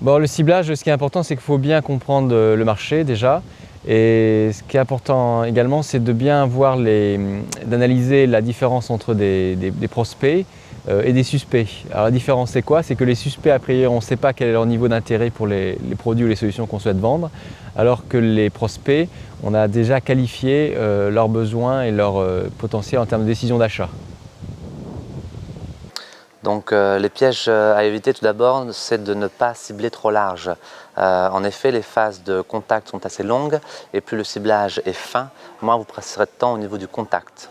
Bon, le ciblage, ce qui est important, c'est qu'il faut bien comprendre le marché déjà. Et ce qui est important également, c'est de bien voir d'analyser la différence entre des prospects et des suspects. Alors la différence c'est quoi? C'est que les suspects, a priori, on ne sait pas quel est leur niveau d'intérêt pour les produits ou les solutions qu'on souhaite vendre, alors que les prospects, on a déjà qualifié leurs besoins et leur potentiel en termes de décision d'achat. Donc les pièges à éviter tout d'abord, c'est de ne pas cibler trop large. En effet, les phases de contact sont assez longues et plus le ciblage est fin, moins vous passerez de temps au niveau du contact.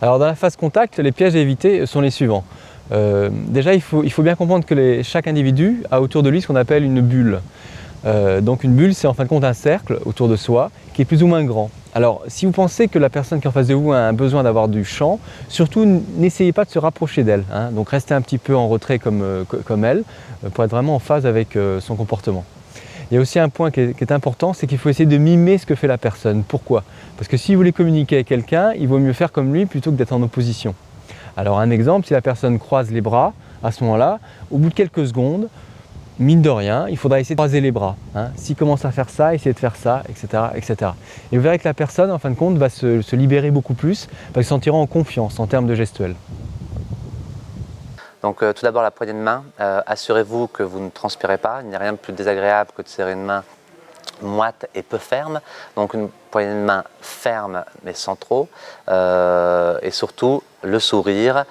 Alors dans la phase contact, les pièges à éviter sont les suivants. Déjà, il faut bien comprendre que chaque individu a autour de lui ce qu'on appelle une bulle. Donc une bulle, c'est en fin de compte un cercle autour de soi qui est plus ou moins grand. Alors si vous pensez que la personne qui est en face de vous a un besoin d'avoir du champ, surtout n'essayez pas de se rapprocher d'elle. Donc restez un petit peu en retrait comme elle, pour être vraiment en phase avec son comportement. Il y a aussi un point qui est important, c'est qu'il faut essayer de mimer ce que fait la personne. Pourquoi? Parce que si vous voulez communiquer avec quelqu'un, il vaut mieux faire comme lui plutôt que d'être en opposition. Alors un exemple, si la personne croise les bras, à ce moment-là, au bout de quelques secondes, mine de rien, il faudra essayer de croiser les bras. S'il commence à faire ça, essayez de faire ça, etc., etc. Et vous verrez que la personne, en fin de compte, va se libérer beaucoup plus, parce qu'elle se sentira en confiance en termes de gestuelle. Donc tout d'abord la poignée de main, assurez-vous que vous ne transpirez pas, il n'y a rien de plus désagréable que de serrer une main moite et peu ferme, donc une poignée de main ferme mais sans trop, et surtout le sourire,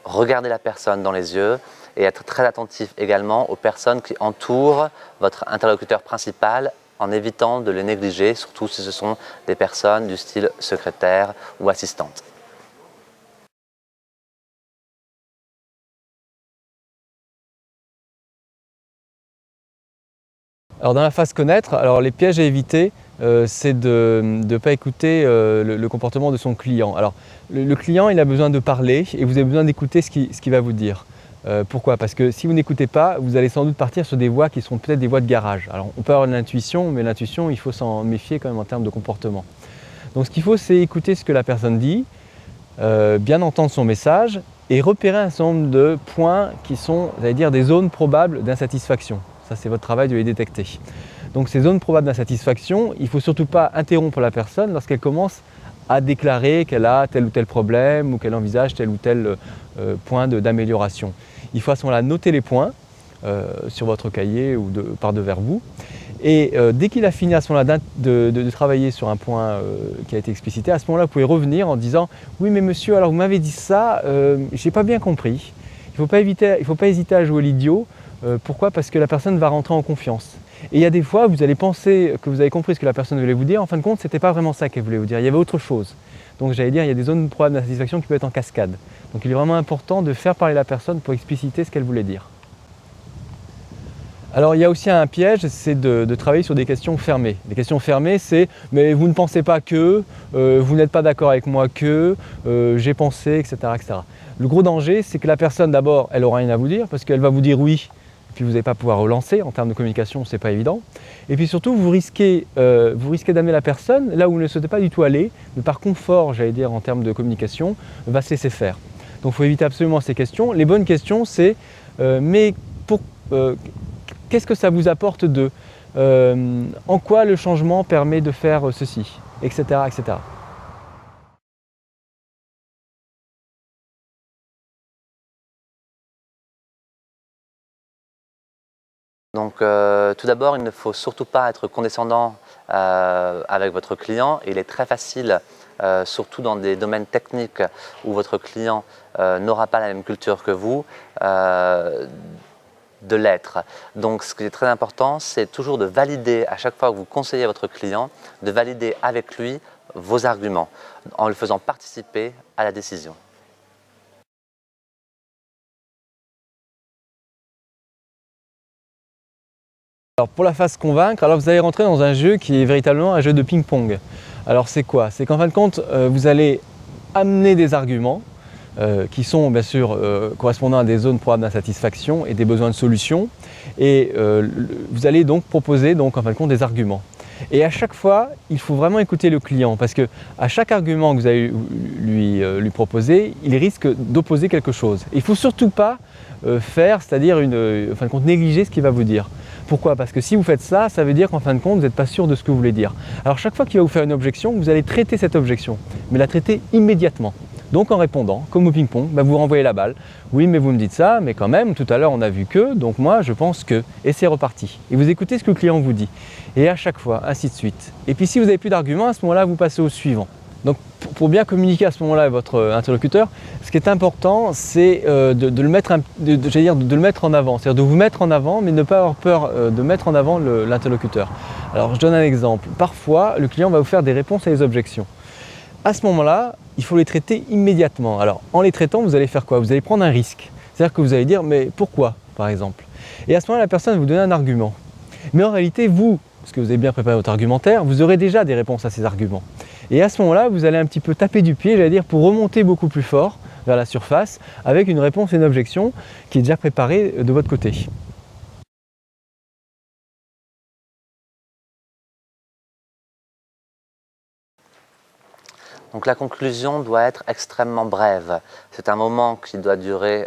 regardez la personne dans les yeux et être très attentif également aux personnes qui entourent votre interlocuteur principal en évitant de les négliger, surtout si ce sont des personnes du style secrétaire ou assistante. Alors dans la phase connaître, alors les pièges à éviter, c'est de ne pas écouter le comportement de son client. Alors le client, il a besoin de parler et vous avez besoin d'écouter ce qu'il va vous dire. Pourquoi? Parce que si vous n'écoutez pas, vous allez sans doute partir sur des voies qui seront peut-être des voies de garage. Alors on peut avoir de l'intuition, mais l'intuition, il faut s'en méfier quand même en termes de comportement. Donc ce qu'il faut, c'est écouter ce que la personne dit, bien entendre son message et repérer un certain nombre de points qui sont, j'allais dire, des zones probables d'insatisfaction. Ça, c'est votre travail de les détecter. Donc ces zones probables d'insatisfaction, il ne faut surtout pas interrompre la personne lorsqu'elle commence à déclarer qu'elle a tel ou tel problème ou qu'elle envisage tel ou tel point d'amélioration. Il faut à ce moment-là noter les points sur votre cahier ou par devers vous. Et dès qu'il a fini à ce moment-là de travailler sur un point qui a été explicité, à ce moment-là, vous pouvez revenir en disant « Oui, mais monsieur, alors vous m'avez dit ça, je n'ai pas bien compris. » Il ne faut pas hésiter à jouer l'idiot. Pourquoi? Parce que la personne va rentrer en confiance. Et il y a des fois, vous allez penser que vous avez compris ce que la personne voulait vous dire. En fin de compte, ce n'était pas vraiment ça qu'elle voulait vous dire. Il y avait autre chose. Donc j'allais dire, il y a des zones probables d'insatisfaction qui peuvent être en cascade. Donc il est vraiment important de faire parler la personne pour expliciter ce qu'elle voulait dire. Alors il y a aussi un piège, c'est de travailler sur des questions fermées. Les questions fermées, c'est « mais vous ne pensez pas que, vous n'êtes pas d'accord avec moi que, j'ai pensé, etc. etc. » Le gros danger, c'est que la personne, d'abord, elle n'aura rien à vous dire parce qu'elle va vous dire oui, puis vous n'allez pas pouvoir relancer. En termes de communication, ce n'est pas évident. Et puis surtout, vous risquez d'amener la personne là où vous ne souhaitez pas du tout aller, mais par confort, j'allais dire, en termes de communication, va se laisser faire. Donc il faut éviter absolument ces questions. Les bonnes questions, c'est mais qu'est-ce que ça vous apporte de en quoi le changement permet de faire ceci, etc., etc. Donc tout d'abord, il ne faut surtout pas être condescendant avec votre client. Il est très facile, surtout dans des domaines techniques où votre client n'aura pas la même culture que vous, de l'être. Donc ce qui est très important, c'est toujours de valider à chaque fois que vous conseillez à votre client, de valider avec lui vos arguments, en le faisant participer à la décision. Alors pour la phase convaincre, alors vous allez rentrer dans un jeu qui est véritablement un jeu de ping-pong. Alors c'est quoi? C'est qu'en fin de compte, vous allez amener des arguments qui sont bien sûr correspondant à des zones probables d'insatisfaction et des besoins de solution. Et vous allez donc proposer en fin de compte des arguments. Et à chaque fois, il faut vraiment écouter le client parce que à chaque argument que vous allez lui proposer, il risque d'opposer quelque chose. Il ne faut surtout pas faire, c'est-à-dire en fin de compte, négliger ce qu'il va vous dire. Pourquoi? Parce que si vous faites ça, ça veut dire qu'en fin de compte, vous n'êtes pas sûr de ce que vous voulez dire. Alors chaque fois qu'il va vous faire une objection, vous allez traiter cette objection, mais la traiter immédiatement. Donc en répondant, comme au ping-pong, vous renvoyez la balle. Oui, mais vous me dites ça, mais quand même, tout à l'heure on a vu que, donc moi je pense que, et c'est reparti. Et vous écoutez ce que le client vous dit. Et à chaque fois, ainsi de suite. Et puis si vous n'avez plus d'arguments, à ce moment-là, vous passez au suivant. Donc pour bien communiquer à ce moment-là avec votre interlocuteur, ce qui est important, c'est de le mettre en avant, c'est-à-dire de vous mettre en avant, mais ne pas avoir peur de mettre en avant l'interlocuteur. Alors je donne un exemple. Parfois, le client va vous faire des réponses à des objections. À ce moment-là, il faut les traiter immédiatement. Alors, en les traitant, vous allez faire quoi? Vous allez prendre un risque. C'est-à-dire que vous allez dire, mais pourquoi, par exemple? Et à ce moment-là, la personne va vous donner un argument. Mais en réalité, vous, parce que vous avez bien préparé votre argumentaire, vous aurez déjà des réponses à ces arguments. Et à ce moment-là, vous allez un petit peu taper du pied, j'allais dire, pour remonter beaucoup plus fort vers la surface, avec une réponse et une objection qui est déjà préparée de votre côté. Donc la conclusion doit être extrêmement brève. C'est un moment qui doit durer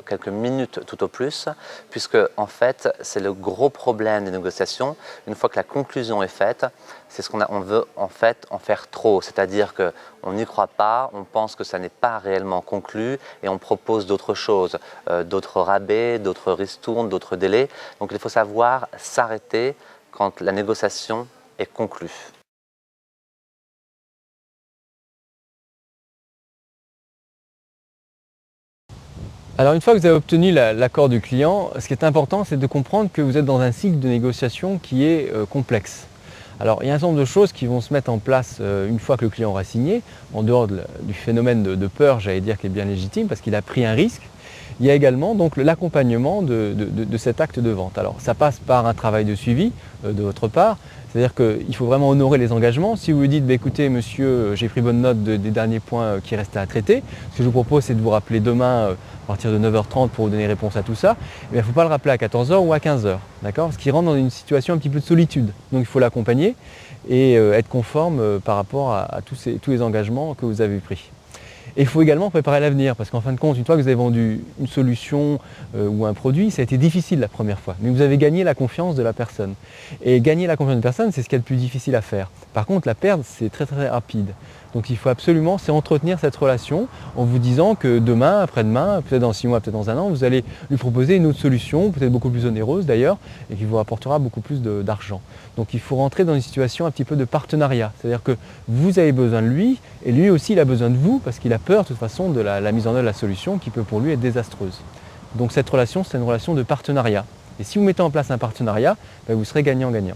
quelques minutes tout au plus, puisque en fait c'est le gros problème des négociations. Une fois que la conclusion est faite, c'est ce on veut en fait en faire trop, c'est-à-dire qu'on n'y croit pas, on pense que ça n'est pas réellement conclu et on propose d'autres choses, d'autres rabais, d'autres ristournes, d'autres délais. Donc il faut savoir s'arrêter quand la négociation est conclue. Alors une fois que vous avez obtenu l'accord du client, ce qui est important, c'est de comprendre que vous êtes dans un cycle de négociation qui est complexe. Alors il y a un certain nombre de choses qui vont se mettre en place une fois que le client aura signé, en dehors du phénomène de peur, j'allais dire, qui est bien légitime, parce qu'il a pris un risque. Il y a également donc l'accompagnement de cet acte de vente. Alors ça passe par un travail de suivi de votre part, c'est-à-dire qu'il faut vraiment honorer les engagements. Si vous lui dites, écoutez monsieur, j'ai pris bonne note des derniers points qui restaient à traiter, ce que je vous propose c'est de vous rappeler demain à partir de 9h30 pour vous donner réponse à tout ça, il ne faut pas le rappeler à 14h ou à 15h, d'accord? Parce qu'il rentre dans une situation un petit peu de solitude. Donc il faut l'accompagner et être conforme par rapport à tous les engagements que vous avez pris. Et il faut également préparer l'avenir, parce qu'en fin de compte, une fois que vous avez vendu une solution ou un produit, ça a été difficile la première fois, mais vous avez gagné la confiance de la personne. Et gagner la confiance de la personne, c'est ce qui est le plus difficile à faire. Par contre, la perdre, c'est très très rapide. Donc il faut absolument entretenir cette relation en vous disant que demain, après-demain, peut-être dans 6 mois, peut-être dans un an, vous allez lui proposer une autre solution, peut-être beaucoup plus onéreuse d'ailleurs, et qui vous rapportera beaucoup plus d'argent. Donc il faut rentrer dans une situation un petit peu de partenariat, c'est-à-dire que vous avez besoin de lui, et lui aussi il a besoin de vous, parce qu'il a peur de toute façon de la mise en œuvre de la solution qui peut pour lui être désastreuse. Donc cette relation, c'est une relation de partenariat. Et si vous mettez en place un partenariat, vous serez gagnant-gagnant.